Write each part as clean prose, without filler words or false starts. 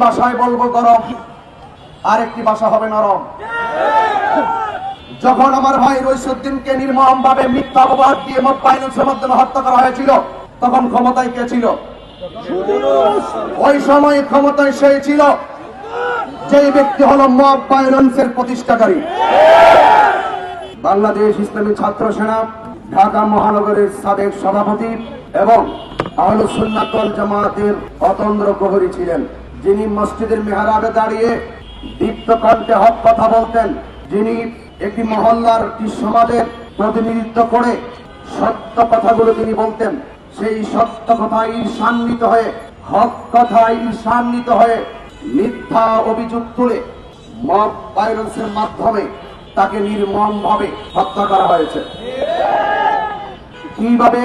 ভাষায় বলবো গরম, আরেকটি ভাষা হবে নরম। যখন আমার ভাই রইসুদ্দিনকে নির্মমভাবে মিথ্যা অপবাদ দিয়ে মব ফাইন্যান্সের মাধ্যমে হত্যা করা হয়েছিল, তখন ক্ষমতায় কে ছিল? ওই সময় ক্ষমতায় সেই ছিল যেই ব্যক্তি হলো মব ফাইন্যান্সের প্রতিষ্ঠাকারী। বাংলাদেশ ইসলামী ছাত্র সেনা ঢাকা মহানগরের সাবেক সভাপতি এবং আহলুস সুন্নাত ওয়াল জামাতের অতন্দ্র প্রহরী ছিলেন, যিনি মসজিদের মেহরাবে দাঁড়িয়ে দীপ্ত কণ্ঠে হক কথা বলতেন, যিনি একটি মহল্লার একটি সমাজের প্রতিনিধিত্ব করে সত্য কথাগুলো তিনি বলতেন। সেই সত্য কথায় ঈর্ষান্বিত হয়ে, হক কথায় ঈর্ষান্বিত হয়ে মিথ্যা অভিযোগ তুলে মব ভায়োলেন্সের মাধ্যমে তাকে নির্মমভাবে হত্যা করা হয়েছে। কিভাবে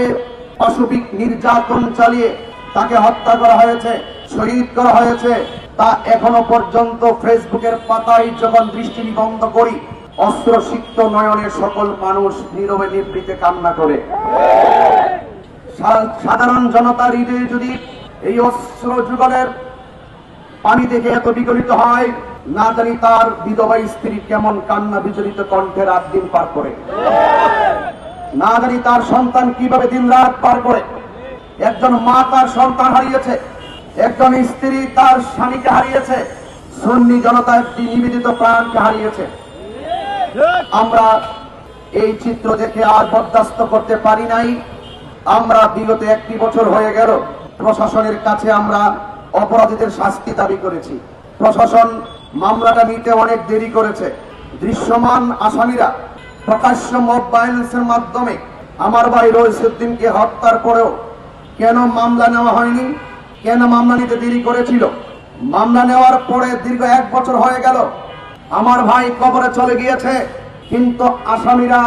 অসুবিক নির্যাতন চালিয়ে তাকে হত্যা করা হয়েছে, শহীদ করা হয়েছে, তা এখনো পর্যন্ত ফেসবুকের পাতায় যখন দৃষ্টি নিবন্ধ করি, অস্ত্রসিক্ত নয়নের সকল মানুষ নীরবে নিবৃতে কান্না করে। সাধারণ জনতার হৃদয়ে যদি এই অস্ত্র যুগলের পানি দেখে এত বিগলিত হয়, না জানি তার বিধবা স্ত্রী কেমন কান্না বিচলিত কণ্ঠে রাত দিন পার করে, না জানি তার সন্তান কিভাবে দিন রাত পার করে। একজন মা তার সন্তান হারিয়েছে, একজন স্ত্রী তার স্বামীকে হারিয়েছে, সুন্নি জনতা একটি নিবেদিত প্রাণকে হারিয়েছে। আমরা এই চিত্র দেখে আর বরদাস্ত করতে পারি নাই। আমরা বিগত একটি বছর হয়ে গেল প্রশাসনের কাছে আমরা অপরাধীদের শাস্তি দাবি করেছি। প্রশাসন মামলাটা নিতে অনেক দেরি করেছে। দৃশ্যমান আসামিরা প্রকাশ্য মব ভায়োলেন্সের মাধ্যমে আমার ভাই রইসুদ্দিনকে হত্যার পরেও কেন মামলা নেওয়া হয়নি, কেন মামলা নিতে দেরি করেছিল? মামলা নেওয়ার পরে দীর্ঘ 1 বছর হয়ে গেল, আমার ভাই কবরে চলে গিয়েছে, কিন্তু আসামিরা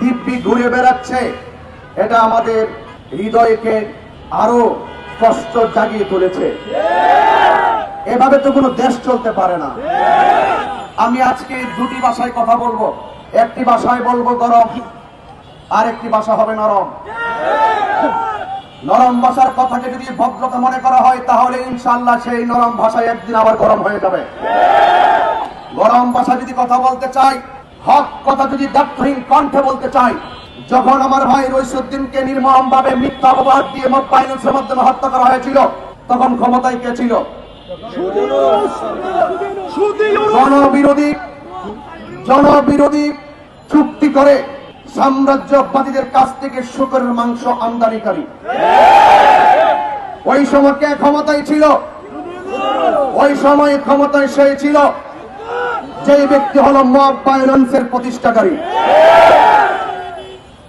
দিব্যি ঘুরে বেড়াচ্ছে। এটা আমাদের হৃদয়কে আরো কষ্ট জাগিয়ে তুলেছে। এভাবে তো কোনো দেশ চলতে পারে না। আমি আজকে দুটি ভাষায় কথা বলবো, একটি ভাষায় বলবো গরম, আরেকটি ভাষা হবে নরম। নরম ভাষার কথাকে যদি ভদ্রতা মনে করা হয়, তাহলে ইনশাআল্লাহ সেই নরম ভাষায় একদিন আবার গরম হয়ে যাবে। গরম ভাষা যদি কথা বলতে চাই, হক কথা যদি দায়িত্বহীন কণ্ঠে বলতে চাই, যখন আমার ভাই রইসুদ্দিনকে নির্মমভাবে মিথ্যা অপবাদ দিয়ে মব ফাইন্যান্সের মাধ্যমে হত্যা করা হয়েছিল, তখন ক্ষমতায় কে ছিল? জনবিরোধী চুক্তি করে সাম্রাজ্যবাদীদের কাছ থেকে শুকরের মাংস আমদানিকারী। ওই সময় কে ক্ষমতায় ছিল? ওই সময় ক্ষমতায় সেই ছিল যেই ব্যক্তি হলো মব ভায়োলেন্সের প্রতিষ্ঠাকারী।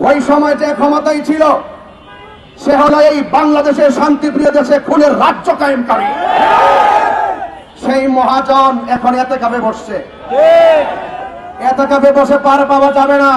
ওই সময় যে ক্ষমতায় ছিল সে হলো এই বাংলাদেশের শান্তিপ্রিয় দেশে খুনের রাজ্য কায়েমকারী। সেই মহাজন এখন এতেকাবে বসছে। এতেকাবে বসে পার পাওয়া যাবে না।